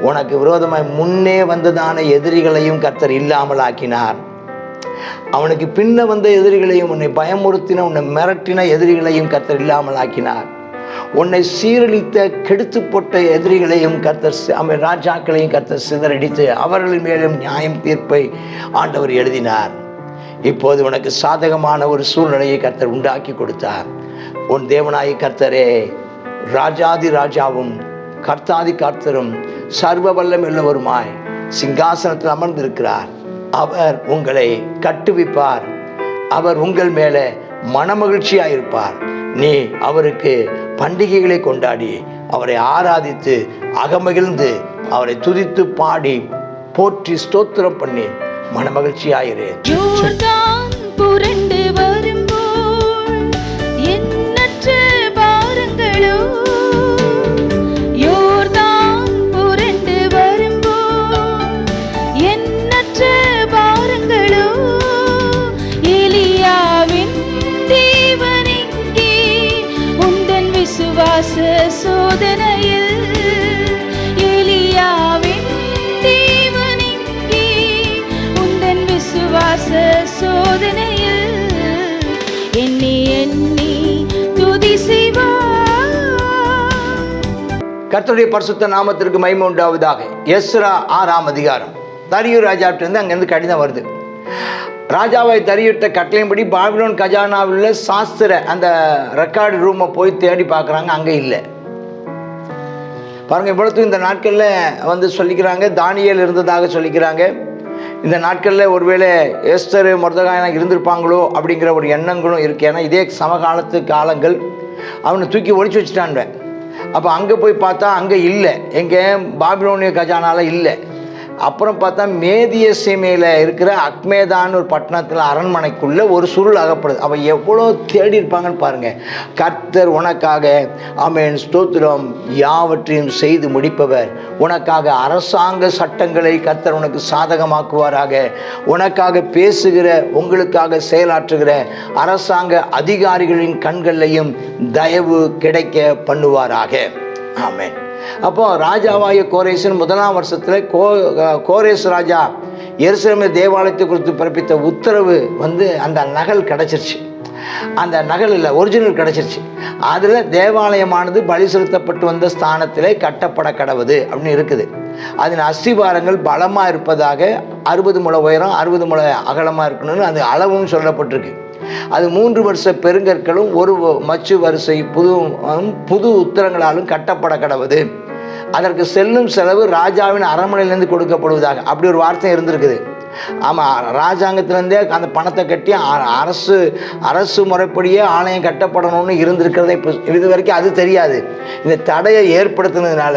உனக்கு விரோதமாய் முன்னே வந்ததான எதிரிகளையும் கர்த்தர் இல்லாமல் ஆக்கினார். அவனுக்கு பின்ன வந்த எதிரிகளையும், உன்னை பயமுறுத்தின, உன்னை மிரட்டின எதிரிகளையும் கர்த்தர் இல்லாமல் ஆக்கினார். உன்னை சீரழித்த கெடுத்து போட்ட எதிரிகளையும் கர்த்தர், ராஜாக்களையும் கர்த்தர் சிதறடித்து அவர்களின் மேலும் நியாயம் தீர்ப்பை ஆண்டவர் எழுதினார். இப்போது உனக்கு சாதகமான ஒரு சூழ்நிலையை கர்த்தர் உண்டாக்கி கொடுத்தார். உன் தேவனாய் கர்த்தரே ராஜாதி ராஜாவும் கர்த்தாதி கர்த்தரும் சர்வ வல்லமையுள்ளவருமாய் சிங்காசனத்தில் அமர்ந்திருக்கிறார். அவர் உங்களை கட்டுவிப்பார். அவர் உங்கள் மேலே மனமகிழ்ச்சியாயிருப்பார். நீ அவருக்கு பண்டிகைகளை கொண்டாடி அவரை ஆராதித்து அகமகிழ்ந்து அவரை துதித்து பாடி போற்றி ஸ்தோத்திரம் பண்ணி மனமகிழ்ச்சியாயிரு. சோதனையில் எலியாவின் தேவனிங்கே உந்தன் விசுவாச சோதனையில் எண்ணி எண்ணி துதி செய்வார். கர்த்தருடைய பரிசுத்த நாமத்திற்கு மகிமை உண்டாவதாக. எஸ்ரா 6ஆம் அதிகாரம். தரியு ராஜாவிட்டிருந்து அங்கேருந்து கடிதம் வருது. ராஜாவை தரியிட்ட கட்டளையின்படி பாபிலோன் கஜானாவில் சாஸ்திர அந்த ரெக்கார்டு ரூமை போய் தேடி பார்க்குறாங்க, அங்கே இல்லை. பாருங்கள், இவ்வளோத்துக்கு இந்த நாட்களில் சொல்லிக்கிறாங்க தானியேல் இருந்ததாக சொல்லிக்கிறாங்க. இந்த நாட்களில் ஒருவேளை எஸ்தர் மொர்தெகாய் இருந்திருப்பாங்களோ அப்படிங்கிற ஒரு எண்ணங்களும் இருக்குது. ஏன்னா இதே சமகாலத்து காலங்கள். அவனை தூக்கி ஒழிச்சு வச்சுட்டான். அப்போ அங்கே போய் பார்த்தா அங்கே இல்லை, எங்கே பாபிலோனிய கஜானால இல்லை. அப்புறம் பார்த்தா மேதிய சீமையில் இருக்கிற அக்மேதான் ஒரு பட்டணத்தில் அரண்மனைக்குள்ளே ஒரு சுருள் அகப்படுது. அவன் எவ்வளோ தேடி இருப்பாங்கன்னு பாருங்கள். கர்த்தர் உனக்காக ஆமென் ஸ்தோத்திரம் யாவற்றையும் செய்து முடிப்பவர். உனக்காக அரசாங்க சட்டங்களை கர்த்தர் உனக்கு சாதகமாக்குவாராக. உனக்காக பேசுகிற, உங்களுக்காக செயலாற்றுகிற அரசாங்க அதிகாரிகளின் கண்களையும் தயவு கிடைக்க பண்ணுவாராக. ஆமென். அப்போ ராஜாவாய கோரேசன் 1ஆம் வருஷத்தில் கோரேஸ் ராஜா எருசலேம் தேவாலயத்தை குறித்து பிறப்பித்த உத்தரவு அந்த நகல் கிடச்சிருச்சு. அந்த நகல் இல்லை, ஒரிஜினல் கிடச்சிருச்சு. அதில் தேவாலயமானது பலி செலுத்தப்பட்டு வந்த ஸ்தானத்திலே கட்டப்பட கடவுது அப்படின்னு இருக்குது. அதன் அஸ்திபாரங்கள் பலமாக இருப்பதாக, 60 முழ உயரம் 60 முழ அகலமாக இருக்கணும்னு அந்த அளவும் சொல்லப்பட்டிருக்கு. அது 3 வருஷ பெருங்கற்களும் 1 மச்சு வரிசை புது உத்தரங்களாலும் கட்டப்பட கடவுது. அதற்கு செல்லும் செலவு ராஜாவின் அரண்மனையிலேருந்து கொடுக்கப்படுவதாக அப்படி ஒரு வார்த்தை இருந்திருக்குது. ஆமாம், ராஜாங்கத்திலேருந்தே அந்த பணத்தை கட்டி அரசு முறைப்படியே ஆலயம் கட்டப்படணும்னு இருந்திருக்கிறத இப்போ இது வரைக்கும் அது தெரியாது. இந்த தடையை ஏற்படுத்தினதுனால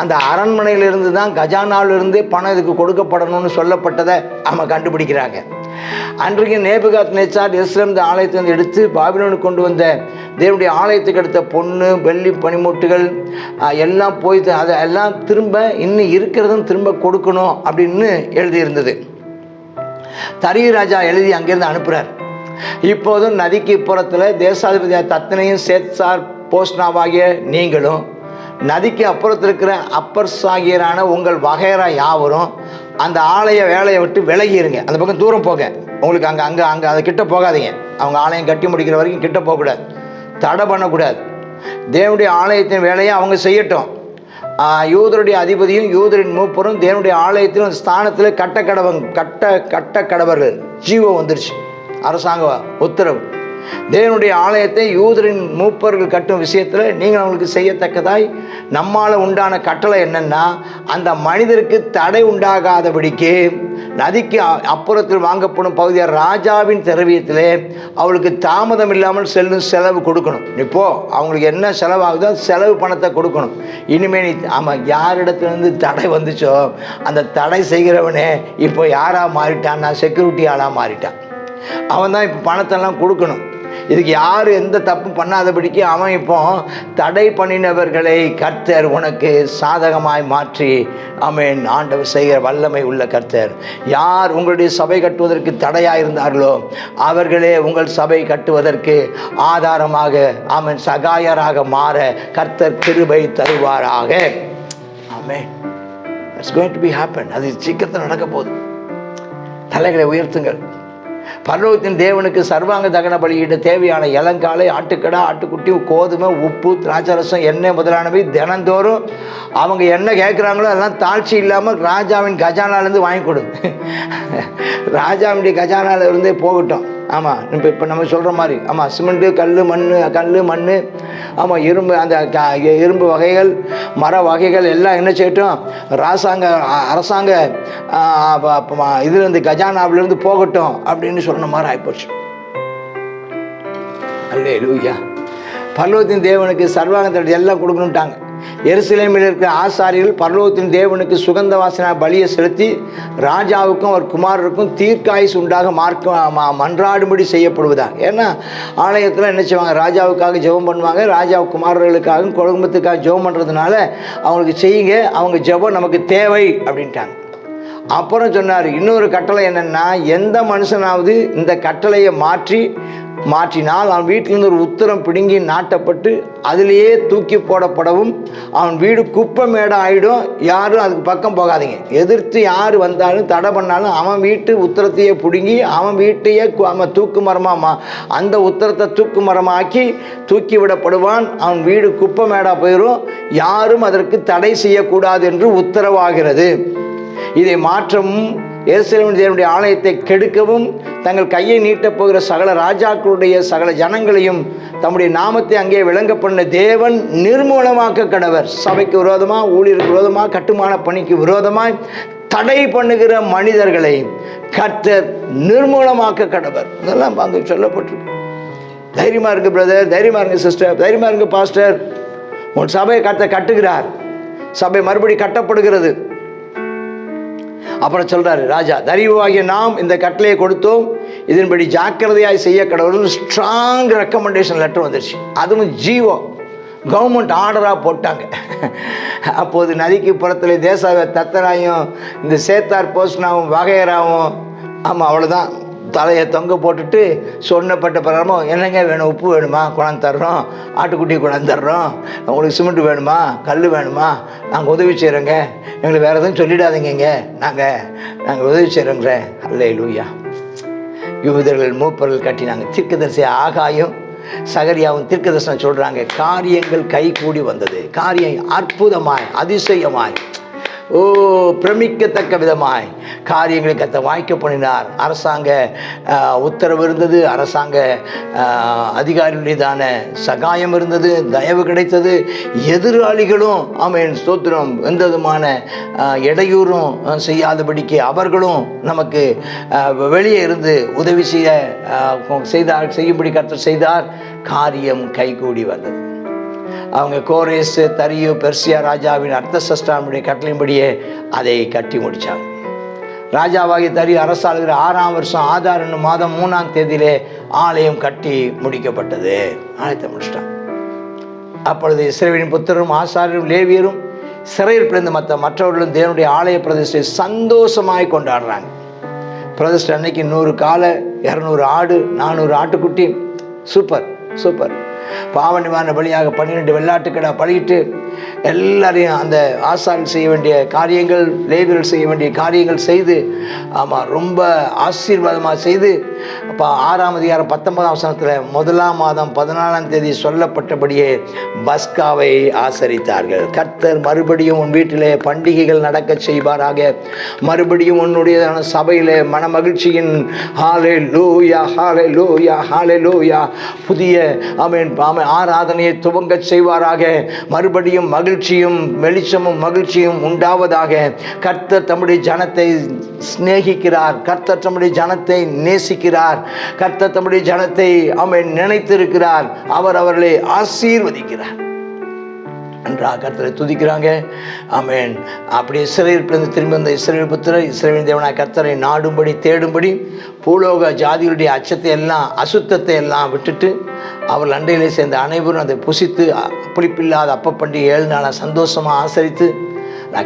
அந்த அரண்மனையிலிருந்து தான் கஜானாவிலிருந்தே பணம் இதுக்கு கொடுக்கப்படணும்னு சொல்லப்பட்டதை நம்ம கண்டுபிடிக்கிறாங்க. அன்றைக்கு நேபுகாத்நேச்சார் எருசலேம் ஆலயத்திலிருந்து எடுத்து பாபிலோனுக்கு கொண்டு வந்த தேவனுடைய ஆலயத்துக்கு எடுத்த பொண்ணு வெள்ளி பனிமுட்டுகள் எல்லாம் போய் அதெல்லாம் திரும்ப இன்னும் இருக்கிறதும் திரும்ப கொடுக்கணும் அப்படின்னு எழுதியிருந்தது. தரியு ராஜா எழுதி அங்கிருந்து அனுப்புகிறார். இப்போதும் நதிக்கு புறத்தில் தேசாதிபதி தத்தனையும் சேத்சார் போஸ்னாவாகிய நீங்களும் நதிக்கு அப்புறத்தில் இருக்கிற அப்பர்சாகியரான உங்கள் வகைரா யாவரும் அந்த ஆலய வேலையை விட்டு விலகிருங்க. அந்த பக்கம் தூரம் போக, உங்களுக்கு அங்கே அதை கிட்ட போகாதீங்க. அவங்க ஆலயம் கட்டி முடிக்கிற வரைக்கும் கிட்ட போகக்கூடாது, தடை பண்ணக்கூடாது. தேவனுடைய ஆலயத்தின் வேலையை அவங்க செய்யட்டும். யூதருடைய அதிபதியும் யூதரின் மூப்பரும் தேவனுடைய ஆலயத்திலும் ஸ்தானத்தில் கட்ட கடவர்கள் ஜீவம் வந்துருச்சு. அரசாங்க உத்தரவு. தேவனுடைய ஆலயத்தை யூதரின் மூப்பர்கள் கட்டும் விஷயத்தில் நீங்கள் அவங்களுக்கு செய்யத்தக்கதாய் நம்மால் உண்டான கட்டளை என்னென்னா, அந்த மனிதருக்கு தடை உண்டாகாதபடிக்கு நதிக்கு அப்புறத்தில் வாங்கப்படும் பகுதியாக ராஜாவின் திரவியத்திலே அவளுக்கு தாமதம் இல்லாமல் செல்லும் செலவு கொடுக்கணும். இப்போது அவங்களுக்கு என்ன செலவாகுதோ செலவு பணத்தை கொடுக்கணும். இனிமேல் ஆமாம், யாரிடத்துலேருந்து தடை வந்துச்சோ அந்த தடை செய்கிறவனே இப்போ யாராக மாறிட்டான்னா செக்யூரிட்டி ஆளாக மாறிட்டான். அவன் தான் இப்போ பணத்தெல்லாம் கொடுக்கணும். இதுக்கு யார் எந்த தப்பும் பண்ணாதபடிக்கு அவன் இப்போ தடை பண்ணினவர்களை கர்த்தர் உனக்கு சாதகமாய் மாற்றி ஆமென் ஆண்டவர் செய்கிற வல்லமை உள்ள கர்த்தர். யார் உங்களுடைய சபை கட்டுவதற்கு தடையாக இருந்தார்களோ அவர்களே உங்கள் சபை கட்டுவதற்கு ஆதாரமாக ஆமென் சகாயராக மாற கர்த்தர் கிருபை தருவாராக. ஆமென். It's going to be happen. அது சீக்கிரத்தில் நடக்க போகுது. தலைகளை உயர்த்துங்கள். பரலோகத்தின் தேவனுக்கு சர்வாங்க தகன பலியிட தேவையான இளங்காலை, ஆட்டுக்கடா, ஆட்டுக்குட்டி, கோதுமை, உப்பு, திராட்சரசம், எண்ணெய் முதலானவை தினந்தோறும் அவங்க என்ன கேட்குறாங்களோ அதெல்லாம் தாழ்ச்சி இல்லாமல் ராஜாவின் கஜானாலேருந்து வாங்கி கொடு. ராஜாவினுடைய கஜானால இருந்தே போகட்டும். ஆமாம், இப்போ நம்ம சொல்கிற மாதிரி, ஆமாம், சிமெண்ட்டு, கல் மண், ஆமாம், இரும்பு, அந்த இரும்பு வகைகள், மர வகைகள் எல்லாம் என்ன செய்யட்டும், அரசாங்க இதுலேருந்து கஜானாவிலேருந்து போகட்டும் அப்படின்னு சொன்ன மாதிரி ஆகிப்போச்சு. அல்லேலூயா. பரலோகத்தின் தேவனுக்கு சர்வாங்க எல்லாம் கொடுக்கணுன்ட்டாங்க. எருசலேமில் இருக்கிற ஆசாரியர்கள் பரலோகத்தின் தேவனுக்கு சுகந்த வாசனை பலியை செலுத்தி ராஜாவுக்கும் அவர் குமாரருக்கும் தீர்க்காயுசு உண்டாக மன்றாடும்படி செய்யப்படுவதா. ஏன்னா ஆலயத்தில் என்ன செய்வாங்க, ராஜாவுக்காக ஜெபம் பண்ணுவாங்க, ராஜா குமாரர்களுக்காக குடும்பத்துக்காக ஜெபம் பண்ணுறதுனால அவங்களுக்கு செய்யுங்க, அவங்க ஜெபம் நமக்கு தேவை அப்படின்ட்டாங்க. அப்புறம் சொன்னார், இன்னொரு கட்டளை என்னென்னா, எந்த மனுஷனாவது இந்த கட்டளையை மாற்றினால் அவன் வீட்டிலேருந்து ஒரு உத்தரம் பிடுங்கி நாட்டப்பட்டு அதிலேயே தூக்கி போடப்படவும், அவன் வீடு குப்பை மேடம் ஆகிடும். யாரும் அதுக்கு பக்கம் போகாதீங்க. எதிர்த்து யார் வந்தாலும் தடை பண்ணாலும் அவன் வீட்டு உத்தரத்தையே பிடுங்கி அவன் வீட்டையே அவன் தூக்கு மரமாக அந்த உத்தரத்தை தூக்கு மரமாக்கி தூக்கி விடப்படுவான். அவன் வீடு குப்பை மேடாக போயிடும். யாரும் அதற்கு தடை செய்யக்கூடாது என்று உத்தரவாகிறது. இதை மாற்றவும் எருசலேமின் தேவனுடைய ஆலயத்தை கெடுக்கவும் தங்கள் கையை நீட்டப் போகிற சகல ராஜாக்களுடைய சகல ஜனங்களையும் தம்முடைய நாமத்தை அங்கே விளங்க பண்ண தேவன் நிர்மூலமாக்க கடவர். சபைக்கு விரோதமாக, ஊழியருக்கு விரோதமாக, கட்டுமான பணிக்கு விரோதமாய் தடை பண்ணுகிற மனிதர்களை கர்த்தர் நிர்மூலமாக்க கடவர். இதெல்லாம் அங்கே சொல்லப்பட்டிருக்கு. தைரியமா இருக்கு பிரதர், தைரியமா இருங்க சிஸ்டர், தைரியமா இருங்க பாஸ்டர். உன் சபையை கர்த்தர் கட்டுகிறார். சபை மறுபடி கட்டப்படுகிறது. அப்புறம் சொல்றாரு ராஜா, தரியுவாகிய நாம் இந்த கட்டளையை கொடுத்தோம், இதன்படி ஜாக்கிரதையாய் செய்ய கடவுள் ஸ்ட்ராங் ரெக்கமெண்டேஷன் லெட்டர் வந்துருச்சு. அதுவும் ஜீவோ கவர்மெண்ட் ஆர்டராக போட்டாங்க. அப்போது நதிக்கு புறத்தில் தேசாவை தத்தராயும் இந்த சேத்தார் போஸ்னாவும் வகையராவும், ஆமாம் அவ்வளோதான், தலையை தொங்க போட்டுட்டு சொன்னப்பட்ட பிரகாரமும், என்னங்க வேணும், உப்பு வேணுமா கொண்டாந்து தர்றோம், ஆட்டுக்குட்டி கொண்டாந்து தர்றோம், உங்களுக்கு சிமெண்ட் வேணுமா, கல் வேணுமா, நாங்கள் உதவி செய்கிறோங்க, எங்களுக்கு வேறு எதுவும் சொல்லிடாதீங்க, நாங்கள் உதவி செய்கிறோங்கிற. அல்லேலூயா. யூதர்கள் மூப்பர்கள் கட்டினாங்க. தீர்க்கதரிசி ஆகாயும் சகரியாவும் தீர்க்கதரிசனம் சொல்கிறாங்க, காரியங்கள் கை கூடி வந்தது. காரியம் அற்புதமாய், அதிசயமாய், பிரமிக்கத்தக்க விதமாய் காரியங்களை கத்த வாய்க்க பண்ணினார். அரசாங்க உத்தரவு இருந்தது, அரசாங்க அதிகாரிகளுடையதான சகாயம் இருந்தது, தயவு கிடைத்தது. எதிராளிகளும் ஆமென் ஸ்தோத்திரம் எந்த விதமான இடையூறும் செய்யாதபடிக்கு அவர்களும் நமக்கு வெளியே இருந்து உதவி செய்யும்படி கர்த்தர் செய்தார். காரியம் கைகூடி வந்தது. அவங்க கோரேஸ், தரியு, பெர்சியா ராஜாவின் அர்த்தசஷ்டாவுடைய கட்டளையின்படியே அதை கட்டி முடித்தாங்க. ராஜாவாகி தரியு அரசாளுகிற 6ஆம் வருஷம் ஆதார் என்னும் மாதம் 3ஆம் தேதியிலே ஆலயம் கட்டி முடிக்கப்பட்டது. ஆலயத்தை முடிச்சிட்டாங்க. அப்பொழுது இஸ்ரவேலின் புத்திரரும் ஆசாரியரும் லேவியரும் சிறையில் பிறந்த மற்றவர்களும் தேவனுடைய ஆலய பிரதிஷ்டை சந்தோஷமாய் கொண்டாடுறாங்க. பிரதிஷ்டை அன்னைக்கு 100 காளை, 200 ஆடு, 400 ஆட்டுக்குட்டி. Super super. பாவ நிவாரண பலியாக 12 வெள்ளாட்டுக்கடா பலியிட்டு எல்லாரையும் அந்த ஆசாரியர்கள் செய்ய வேண்டிய காரியங்கள், லேவியர்கள் செய்ய வேண்டிய காரியங்கள் செய்து, ஆமாம் ரொம்ப ஆசீர்வாதமாக செய்து, அப்போ 6ஆம் அதிகாரம் 19ஆம் வசனத்தில் 1ஆம் மாதம் 14ஆம் தேதி சொல்லப்பட்டபடியே பஸ்காவை ஆசரித்தார்கள். கர்த்தர் மறுபடியும் உன் வீட்டிலே பண்டிகைகள் நடக்க செய்வாராக. மறுபடியும் உன்னுடைய சபையிலே மன மகிழ்ச்சியின் ஹல்லேலூயா ஹல்லேலூயா ஹல்லேலூயா புதிய ஆமென் ஆராதனையை துவங்க செய்வாராக. மறுபடியும் மகிழ்ச்சியும் வெளிச்சமும் மகிழ்ச்சியும் உண்டாவதாக. கர்த்தர் தம்முடைய ஜனத்தை சிநேகிக்கிறார். கர்த்தர் தம்முடைய ஜனத்தை நேசிக்கிறார். கர்த்தர் தம்முடைய ஜனத்தை ஆமென் நினைத்திருக்கிறார். அவர் அவர்களை ஆசீர்வதிக்கிறார். நன்றாக கர்த்தரை துதிக்கிறாங்க. ஆமென். அப்படி இஸ்ரவேல் திரும்பி வந்த இஸ்ரவேல் புத்திரர் இஸ்ரவேலின் தேவனாய் கர்த்தரை நாடும்படி தேடும்படி பூலோக ஜாதிகளுடைய அச்சத்தை எல்லாம் அசுத்தத்தை எல்லாம் விட்டுட்டு அவர்கள் அண்டையிலே சேர்ந்த அனைவரும் அதை புசித்து புளிப்பில்லாத அப்ப பண்டிகை 7 நாளாக சந்தோஷமாக ஆசரித்து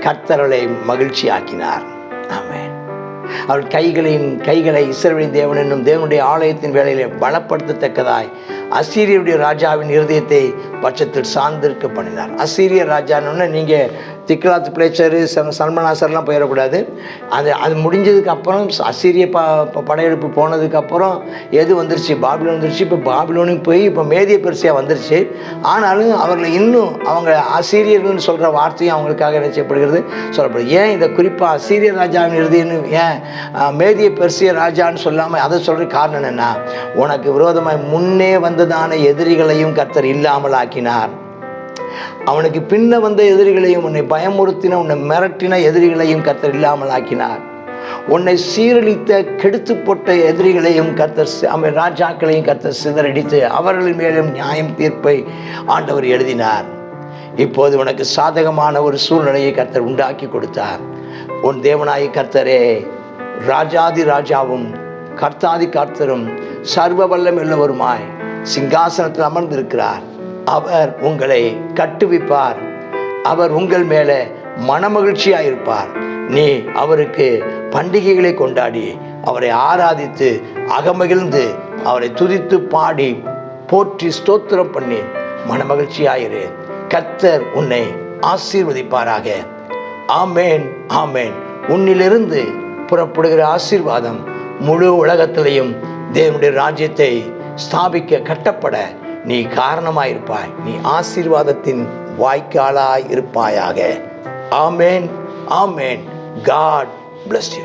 கர்த்தர்களை மகிழ்ச்சி ஆக்கினார். ஆமென். அவள் கைகளை இஸ்ரவேலின் தேவன் என்னும் தேவனுடைய ஆலயத்தின் வேலையிலே பலப்படுத்தத்தக்கதாய் அசீரியருடைய ராஜாவின் இருதயத்தை பட்சத்தில் சார்ந்திருக்க பண்ணினார். அசீரிய ராஜான்னு நீங்கள் திக்லாத் பிளேச்சரு சல்மனாசர்லாம் போயிடக்கூடாது. அது முடிஞ்சதுக்கு அப்புறம் அசீரிய படையெடுப்பு போனதுக்கப்புறம் எது வந்துருச்சு? பாபிலோன் வந்துருச்சு. இப்போ பாபிலோனுக்கு போய் இப்போ மேதிய பெர்சியா வந்துருச்சு. ஆனாலும் அவர்களை இன்னும் அவங்க அசீரியர்கள்னு சொல்கிற வார்த்தையும் அவங்களுக்காக என்ன செய்யப்படுகிறது? சொல்லப்படுது. ஏன் இந்த குறிப்பாக அசீரிய ராஜாவின் இறுதின்னு ஏன் மேதிய பெர்சிய ராஜான்னு சொல்லாமல் அதை சொல்கிற காரணம் என்னென்னா, உனக்கு விரோதமாக முன்னே வந்ததான எதிரிகளையும் கர்த்தர் இல்லாமல் ஆக்கினார். அவனுக்கு பின்ன வந்த எதிரிகளையும், உன்னை பயமுறுத்தின, உன்னை மிரட்டின எதிரிகளையும் கர்த்தர் இல்லாமல் ஆக்கினார். உன்னை சீரழித்த கெடுத்து போட்ட எதிரிகளையும் கர்த்தர், ராஜாக்களையும் கர்த்தர் சிதறடித்து அவர்களின் மேலும் நியாயம் தீர்ப்பை ஆண்டவர் எழுதினார். இப்போது உனக்கு சாதகமான ஒரு சூழ்நிலையை கர்த்தர் உண்டாக்கி கொடுத்தார். உன் தேவனாய் கர்த்தரே ராஜாதி ராஜாவும் கர்த்தாதி கர்த்தரும் சர்வ வல்லம் உள்ளவருமாய் சிங்காசனத்தில் அமர்ந்திருக்கிறார். அவர் உங்களை கட்டுவிப்பார். அவர் உங்கள் மேலே மனமகிழ்ச்சியாயிருப்பார். நீ அவருக்கு பண்டிகைகளை கொண்டாடி அவரை ஆராதித்து அகமகிழ்ந்து அவரை துதித்து பாடி போற்றி ஸ்தோத்திரம் பண்ணி மனமகிழ்ச்சியாயிரு. கர்த்தர் உன்னை ஆசீர்வதிப்பாராக. ஆமேன், ஆமேன். உன்னிலிருந்து புறப்படுகிற ஆசீர்வாதம் முழு உலகத்திலையும் தேவனுடைய ராஜ்யத்தை ஸ்தாபிக்க கட்டப்பட நீ காரணமாயிருப்பாய். நீ ஆசீர்வாதத்தின் வாய்க்காலாய் இருப்பாயாக. ஆமேன், ஆமேன். God bless you.